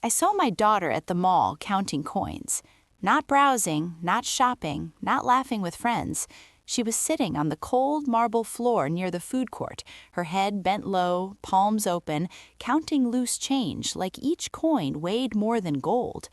I saw my daughter at the mall counting coins. Not browsing, not shopping, not laughing with friends. She was sitting on the cold marble floor near the food court, her head bent low, palms open, counting loose change like each coin weighed more than gold.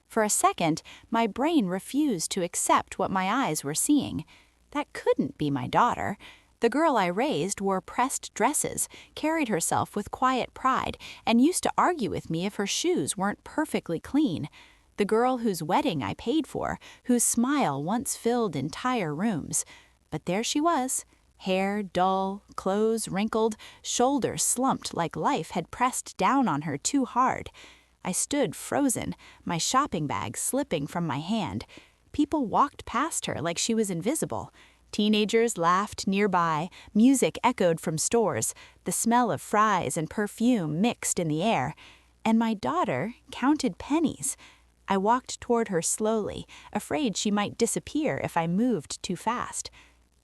For a second, my brain refused to accept what my eyes were seeing. That couldn't be my daughter. The girl I raised wore pressed dresses, carried herself with quiet pride, and used to argue with me if her shoes weren't perfectly clean. The girl whose wedding I paid for, whose smile once filled entire rooms. But there she was, hair dull, clothes wrinkled, shoulders slumped like life had pressed down on her too hard. I stood frozen, my shopping bag slipping from my hand. People walked past her like she was invisible. Teenagers laughed nearby, music echoed from stores, the smell of fries and perfume mixed in the air. And my daughter counted pennies. I walked toward her slowly, afraid she might disappear if I moved too fast.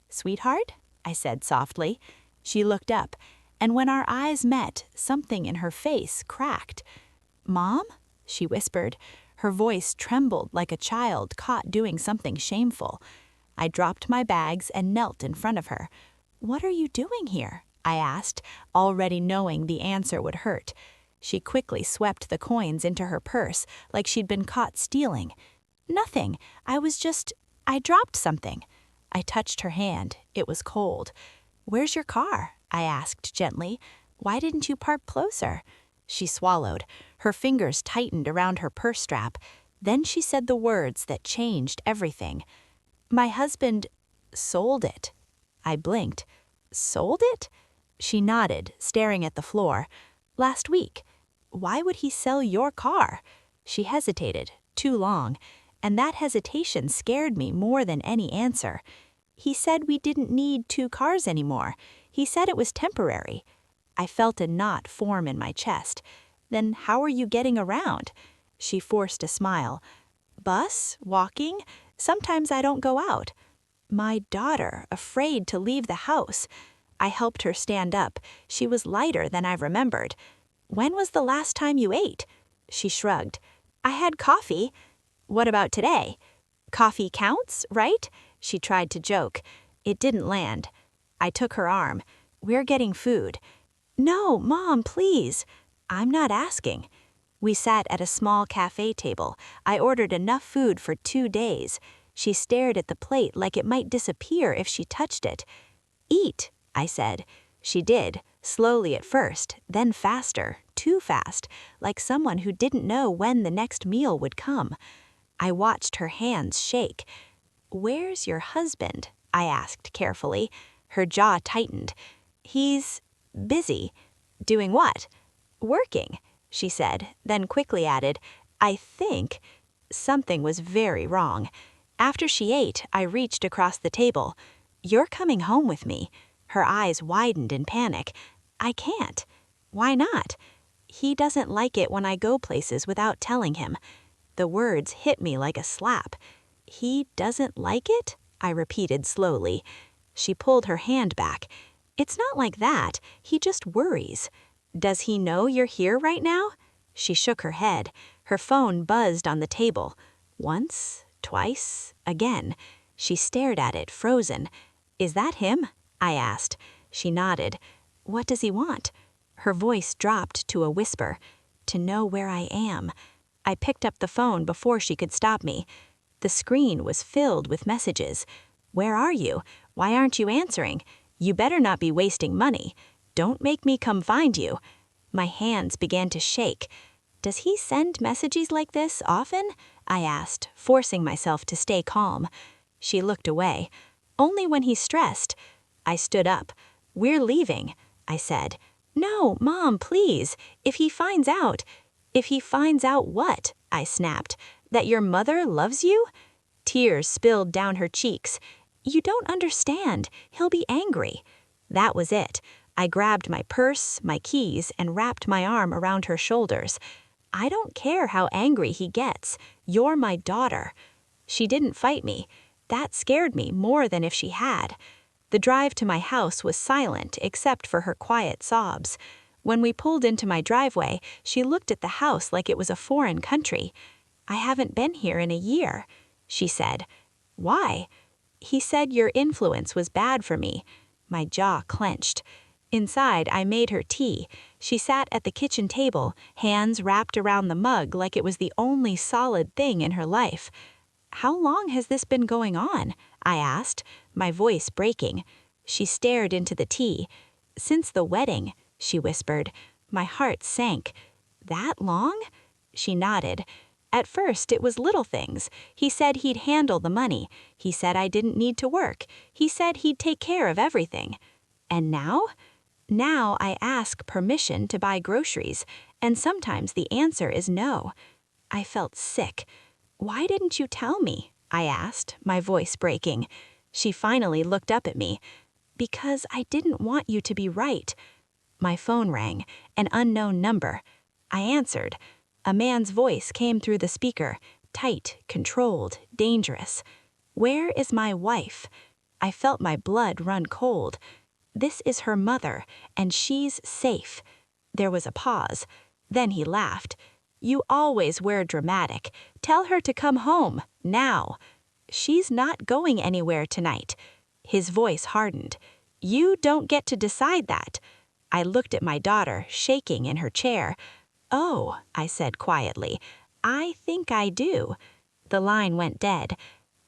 "Sweetheart?" I said softly. She looked up, and when our eyes met, something in her face cracked. "Mom?" she whispered. Her voice trembled like a child caught doing something shameful. I dropped my bags and knelt in front of her. "What are you doing here?" I asked, already knowing the answer would hurt. She quickly swept the coins into her purse like she'd been caught stealing. "Nothing. I dropped something." I touched her hand. It was cold. "Where's your car?" I asked gently. "Why didn't you park closer?" She swallowed. Her fingers tightened around her purse strap. Then she said the words that changed everything. "My husband sold it." I blinked. "Sold it?" She nodded, staring at the floor. "Last week." "Why would he sell your car?" She hesitated, too long, and that hesitation scared me more than any answer. "He said we didn't need 2 cars anymore. He said it was temporary." I felt a knot form in my chest. "Then how are you getting around?" She forced a smile. "Bus? Walking? Sometimes I don't go out." My daughter, afraid to leave the house. I helped her stand up. She was lighter than I remembered. "When was the last time you ate?" She shrugged. "I had coffee." "What about today?" "Coffee counts, right?" She tried to joke. It didn't land. I took her arm. "We're getting food." "No, Mom, please." "I'm not asking." We sat at a small cafe table. I ordered enough food for 2 days. She stared at the plate like it might disappear if she touched it. "Eat," I said. She did, slowly at first, then faster, too fast, like someone who didn't know when the next meal would come. I watched her hands shake. "Where's your husband?" I asked carefully. Her jaw tightened. "He's busy." "Doing what?" "Working," she said, then quickly added, "I think." Something was very wrong. After she ate, I reached across the table. "You're coming home with me." Her eyes widened in panic. "I can't." "Why not?" "He doesn't like it when I go places without telling him." The words hit me like a slap. "He doesn't like it?" I repeated slowly. She pulled her hand back. "It's not like that. He just worries." "Does he know you're here right now?" She shook her head. Her phone buzzed on the table. Once, twice, again. She stared at it, frozen. "Is that him?" I asked. She nodded. "What does he want?" Her voice dropped to a whisper. "To know where I am." I picked up the phone before she could stop me. The screen was filled with messages. "Where are you? Why aren't you answering? You better not be wasting money. Don't make me come find you." My hands began to shake. "Does he send messages like this often?" I asked, forcing myself to stay calm. She looked away. "Only when he's stressed." I stood up. "We're leaving," I said. "No, Mom, please. If he finds out." "If he finds out what?" I snapped. "That your mother loves you?" Tears spilled down her cheeks. "You don't understand. He'll be angry." That was it. I grabbed my purse, my keys, and wrapped my arm around her shoulders. "I don't care how angry he gets. You're my daughter." She didn't fight me. That scared me more than if she had. The drive to my house was silent except for her quiet sobs. When we pulled into my driveway, she looked at the house like it was a foreign country. "I haven't been here in a year," she said. "Why?" "He said your influence was bad for me." My jaw clenched. Inside, I made her tea. She sat at the kitchen table, hands wrapped around the mug like it was the only solid thing in her life. "How long has this been going on?" I asked, my voice breaking. She stared into the tea. "Since the wedding," she whispered. My heart sank. "That long?" She nodded. "At first, it was little things. He said he'd handle the money. He said I didn't need to work. He said he'd take care of everything. And now? Now I ask permission to buy groceries, and sometimes the answer is no." I felt sick. "Why didn't you tell me?" I asked, my voice breaking. She finally looked up at me. "Because I didn't want you to be right." My phone rang, an unknown number. I answered. A man's voice came through the speaker, tight, controlled, dangerous. "Where is my wife?" I felt my blood run cold. "This is her mother, and she's safe." There was a pause. Then he laughed. "You always were dramatic. Tell her to come home, now." "She's not going anywhere tonight." His voice hardened. "You don't get to decide that." I looked at my daughter, shaking in her chair. "Oh," I said quietly, "I think I do." The line went dead.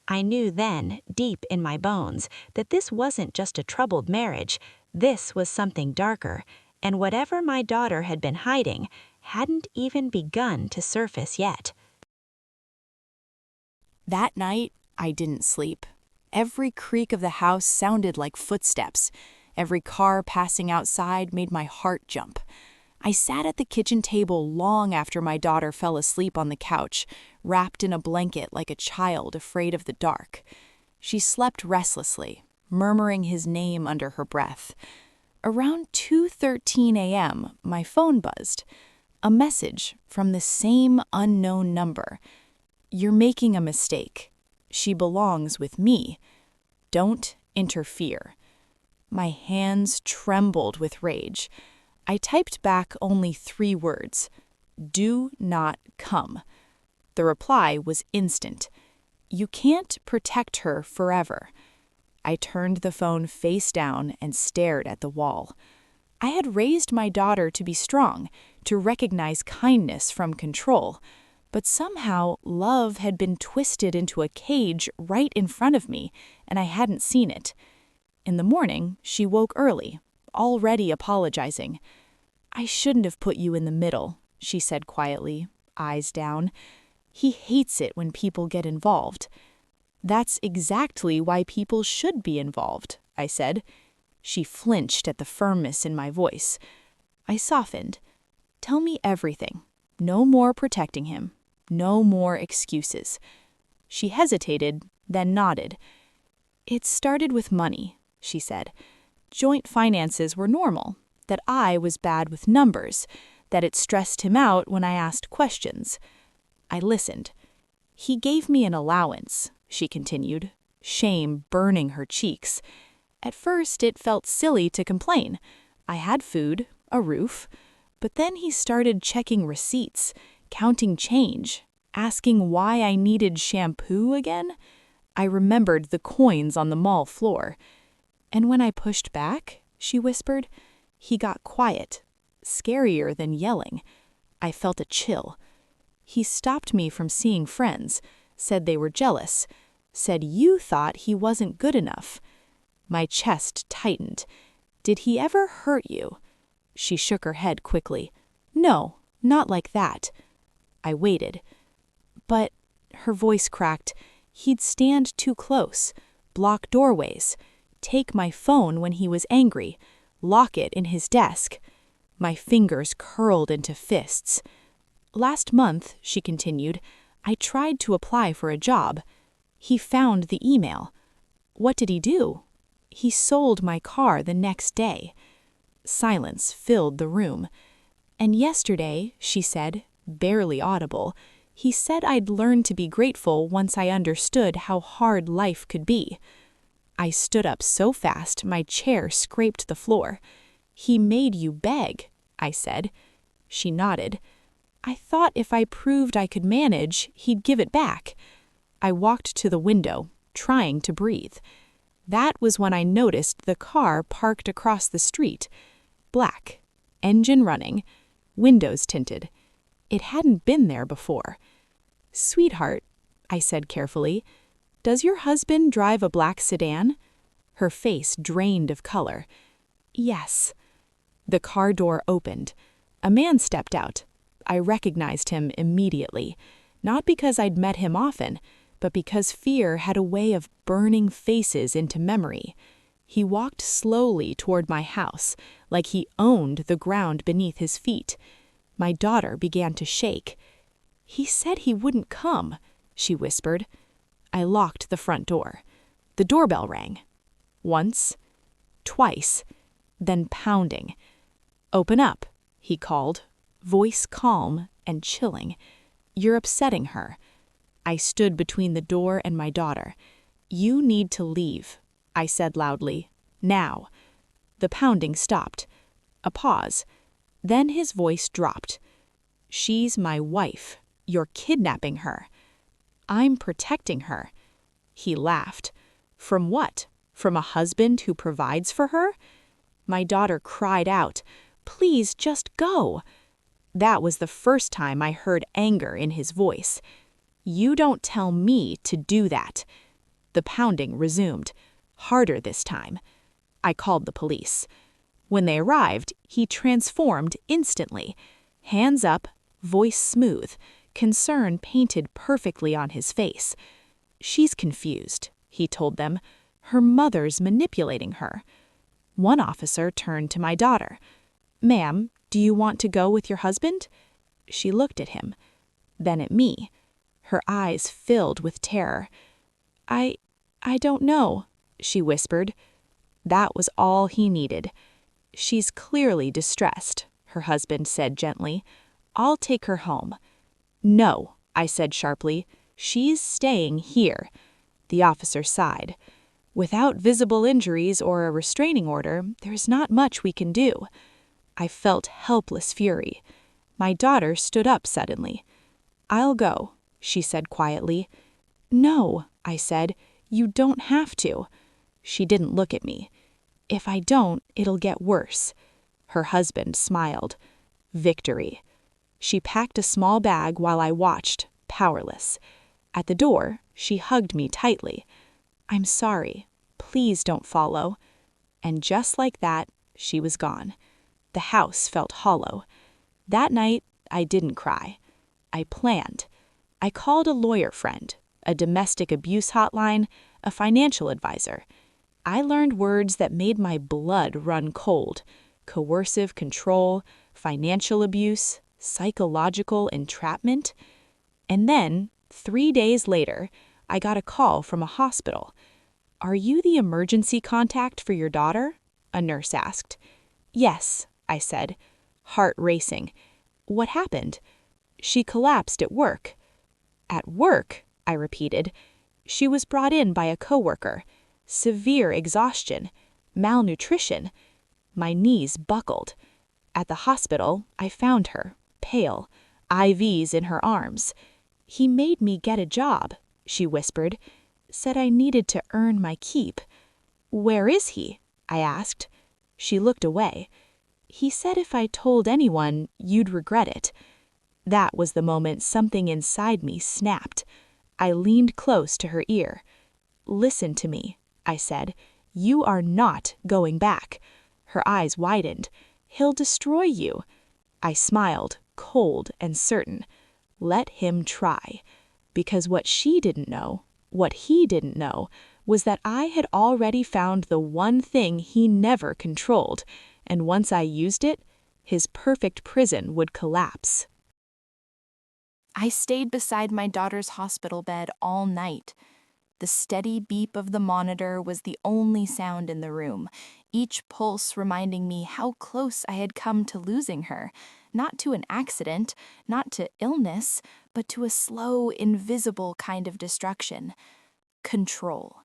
I knew then, deep in my bones, that this wasn't just a troubled marriage. This was something darker, and whatever my daughter had been hiding hadn't even begun to surface yet. That night, I didn't sleep. Every creak of the house sounded like footsteps. Every car passing outside made my heart jump. I sat at the kitchen table long after my daughter fell asleep on the couch, wrapped in a blanket like a child afraid of the dark. She slept restlessly, murmuring his name under her breath. Around 2:13 a.m., my phone buzzed. A message from the same unknown number. "You're making a mistake. She belongs with me. Don't interfere." My hands trembled with rage. I typed back only 3 words. "Do not come." The reply was instant. "You can't protect her forever." I turned the phone face down and stared at the wall. I had raised my daughter to be strong, to recognize kindness from control, but somehow love had been twisted into a cage right in front of me, and I hadn't seen it. In the morning, she woke early, already apologizing. "I shouldn't have put you in the middle," she said quietly, eyes down. "He hates it when people get involved." "That's exactly why people should be involved," I said. She flinched at the firmness in my voice. I softened. "Tell me everything. No more protecting him. No more excuses." She hesitated, then nodded. "It started with money," she said. "Joint finances were normal, that I was bad with numbers, that it stressed him out when I asked questions." I listened. "He gave me an allowance," she continued, shame burning her cheeks. "At first, it felt silly to complain. I had food, a roof. But then he started checking receipts, counting change, asking why I needed shampoo again." I remembered the coins on the mall floor. "And when I pushed back," she whispered, "he got quiet, scarier than yelling." I felt a chill. "He stopped me from seeing friends, said they were jealous, said you thought he wasn't good enough." My chest tightened. "Did he ever hurt you?" She shook her head quickly. "No, not like that." I waited. "But," her voice cracked, "he'd stand too close, block doorways, take my phone when he was angry, lock it in his desk." My fingers curled into fists. "Last month," she continued, "I tried to apply for a job. He found the email. What did he do? He sold my car the next day." Silence filled the room. "And yesterday," she said, barely audible, "he said I'd learn to be grateful once I understood how hard life could be." I stood up so fast my chair scraped the floor. "He made you beg." I said. She nodded. I thought if I proved I could manage, he'd give it back. I walked to the window, trying to breathe. That was when I noticed the car parked across the street. Black, engine running, windows tinted. It hadn't been there before. "Sweetheart," I said carefully, "does your husband drive a black sedan?" Her face drained of color. "Yes." The car door opened. A man stepped out. I recognized him immediately, not because I'd met him often, but because fear had a way of burning faces into memory. He walked slowly toward my house, like he owned the ground beneath his feet. My daughter began to shake. "He said he wouldn't come," she whispered. I locked the front door. The doorbell rang. Once, twice, then pounding. "Open up," he called, voice calm and chilling. "You're upsetting her." I stood between the door and my daughter. "You need to leave," I said loudly. "Now." The pounding stopped. A pause. Then his voice dropped. "She's my wife. You're kidnapping her." "I'm protecting her." He laughed. "From what? From a husband who provides for her?" My daughter cried out, "Please just go." That was the first time I heard anger in his voice. "You don't tell me to do that." The pounding resumed, harder this time. I called the police. When they arrived, he transformed instantly. Hands up, voice smooth, concern painted perfectly on his face. "She's confused," he told them. "Her mother's manipulating her." One officer turned to my daughter. "Ma'am, do you want to go with your husband?" She looked at him, then at me. Her eyes filled with terror. I don't know," she whispered. That was all he needed. "She's clearly distressed," her husband said gently. "I'll take her home." "No," I said sharply. "She's staying here." The officer sighed. "Without visible injuries or a restraining order, there's not much we can do." I felt helpless fury. My daughter stood up suddenly. "I'll go," she said quietly. "No," I said. "You don't have to." She didn't look at me. "If I don't, it'll get worse." Her husband smiled. Victory. She packed a small bag while I watched, powerless. At the door, she hugged me tightly. "I'm sorry. Please don't follow." And just like that, she was gone. The house felt hollow. That night, I didn't cry. I planned. I called a lawyer friend, a domestic abuse hotline, a financial advisor. I learned words that made my blood run cold: coercive control, financial abuse, psychological entrapment. And then, 3 days later, I got a call from a hospital. "Are you the emergency contact for your daughter?" a nurse asked. "Yes," I said, heart racing. "What happened?" "She collapsed at work." "At work?" I repeated. "She was brought in by a coworker. Severe exhaustion. Malnutrition." My knees buckled. At the hospital, I found her, pale, IVs in her arms. "He made me get a job," she whispered. "Said I needed to earn my keep." "Where is he?" I asked. She looked away. "He said if I told anyone, you'd regret it." That was the moment something inside me snapped. I leaned close to her ear. "Listen to me," I said. "You are not going back." Her eyes widened. "He'll destroy you." I smiled, cold and certain. Let him try. Because what she didn't know, what he didn't know, was that I had already found the one thing he never controlled, and once I used it, his perfect prison would collapse. I stayed beside my daughter's hospital bed all night. The steady beep of the monitor was the only sound in the room, each pulse reminding me how close I had come to losing her, not to an accident, not to illness, but to a slow, invisible kind of destruction. Control.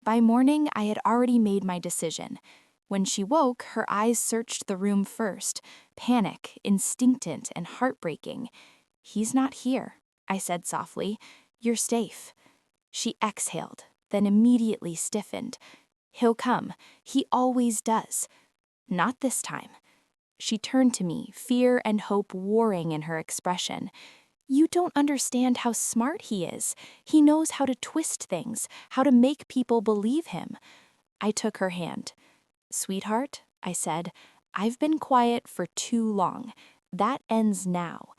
By morning, I had already made my decision. When she woke, her eyes searched the room first, panic, instinctive, and heartbreaking. "He's not here," I said softly. "You're safe." She exhaled, then immediately stiffened. "He'll come. He always does." "Not this time." She turned to me, fear and hope warring in her expression. "You don't understand how smart he is. He knows how to twist things, how to make people believe him." I took her hand. "Sweetheart," I said, "I've been quiet for too long. That ends now."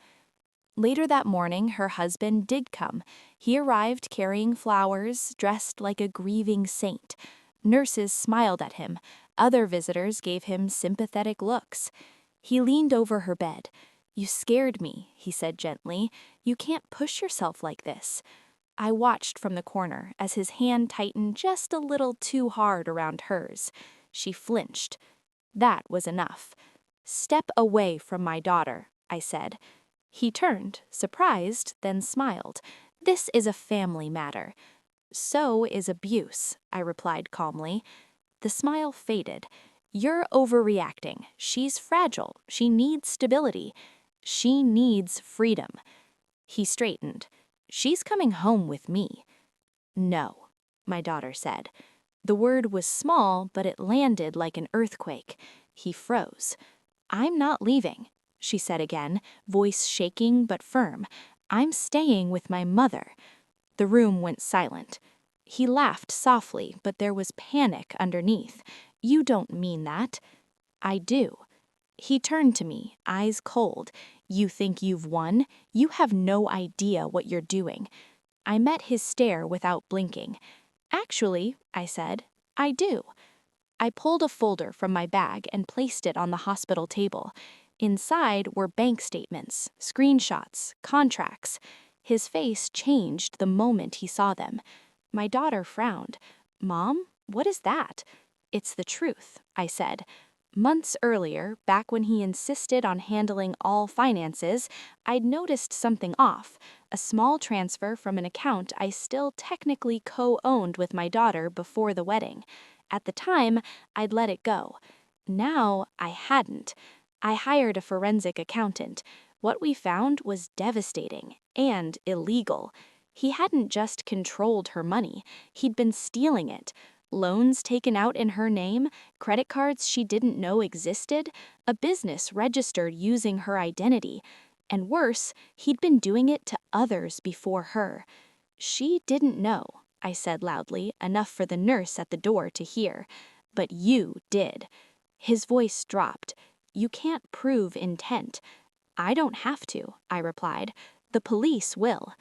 Later that morning, her husband did come. He arrived carrying flowers, dressed like a grieving saint. Nurses smiled at him. Other visitors gave him sympathetic looks. He leaned over her bed. "You scared me," he said gently. "You can't push yourself like this." I watched from the corner as his hand tightened just a little too hard around hers. She flinched. That was enough. "Step away from my daughter," I said. He turned, surprised, then smiled. "This is a family matter." "So is abuse," I replied calmly. The smile faded. "You're overreacting. She's fragile. She needs stability. She needs freedom." He straightened. "She's coming home with me." "No," my daughter said. The word was small, but it landed like an earthquake. He froze. "I'm not leaving," she said again, voice shaking but firm. "I'm staying with my mother." The room went silent. He laughed softly, but there was panic underneath. "You don't mean that." "I do." He turned to me, eyes cold. "You think you've won? You have no idea what you're doing." I met his stare without blinking. "Actually," I said, "I do." I pulled a folder from my bag and placed it on the hospital table. Inside were bank statements, screenshots, contracts. His face changed the moment he saw them. My daughter frowned. "Mom, what is that?" "It's the truth," I said. Months earlier, back when he insisted on handling all finances, I'd noticed something off, a small transfer from an account I still technically co-owned with my daughter before the wedding. At the time, I'd let it go. Now, I hadn't. I hired a forensic accountant. What we found was devastating and illegal. He hadn't just controlled her money, he'd been stealing it. Loans taken out in her name, credit cards she didn't know existed, a business registered using her identity. And worse, he'd been doing it to others before her. "She didn't know," I said loudly, enough for the nurse at the door to hear. "But you did." His voice dropped. "You can't prove intent." "I don't have to," I replied. "The police will."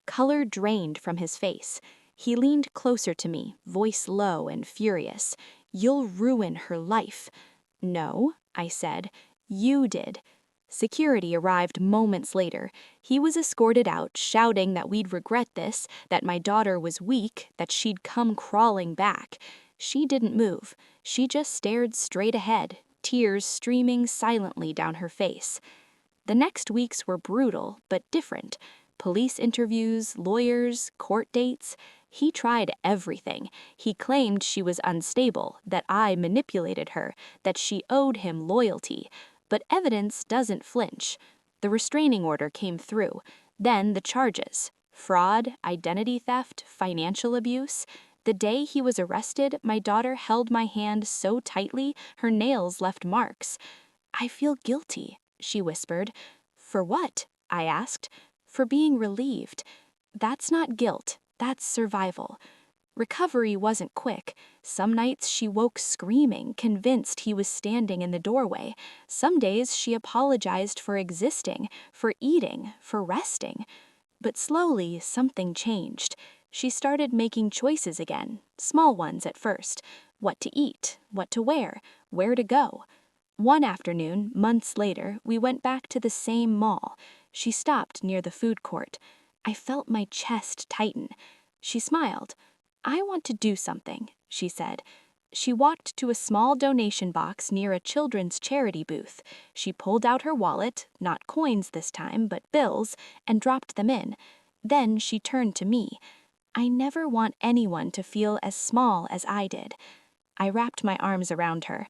Color drained from his face. He leaned closer to me, voice low and furious. "You'll ruin her life." "No," I said. "You did." Security arrived moments later. He was escorted out, shouting that we'd regret this, that my daughter was weak, that she'd come crawling back. She didn't move. She just stared straight ahead, tears streaming silently down her face. The next weeks were brutal, but different. Police interviews, lawyers, court dates. He tried everything. He claimed she was unstable, that I manipulated her, that she owed him loyalty. But evidence doesn't flinch. The restraining order came through. Then the charges: fraud, identity theft, financial abuse. The day he was arrested, my daughter held my hand so tightly her nails left marks. "I feel guilty," she whispered. "For what?" I asked. "For being relieved." "That's not guilt, that's survival." Recovery wasn't quick. Some nights she woke screaming, convinced he was standing in the doorway. Some days she apologized for existing, for eating, for resting. But slowly something changed. She started making choices again, small ones at first. What to eat, what to wear, where to go. One afternoon, months later, we went back to the same mall. She stopped near the food court. I felt my chest tighten. She smiled. "I want to do something," she said. She walked to a small donation box near a children's charity booth. She pulled out her wallet, not coins this time, but bills, and dropped them in. Then she turned to me. "I never want anyone to feel as small as I did." I wrapped my arms around her.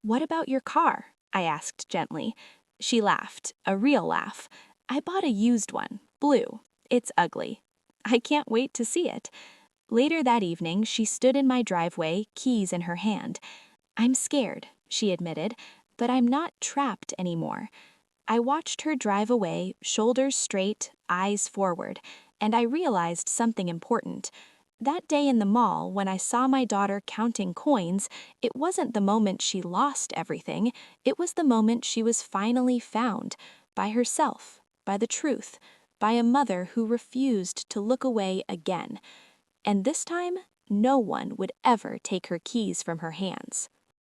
"What about your car?" I asked gently. She laughed, a real laugh. "I bought a used one, blue. It's ugly. I can't wait to see it." Later that evening, she stood in my driveway, keys in her hand. "I'm scared," she admitted, "but I'm not trapped anymore." I watched her drive away, shoulders straight, eyes forward, and I realized something important. That day in the mall, when I saw my daughter counting coins, it wasn't the moment she lost everything, it was the moment she was finally found, by herself, by the truth, by a mother who refused to look away again. And this time, no one would ever take her keys from her hands.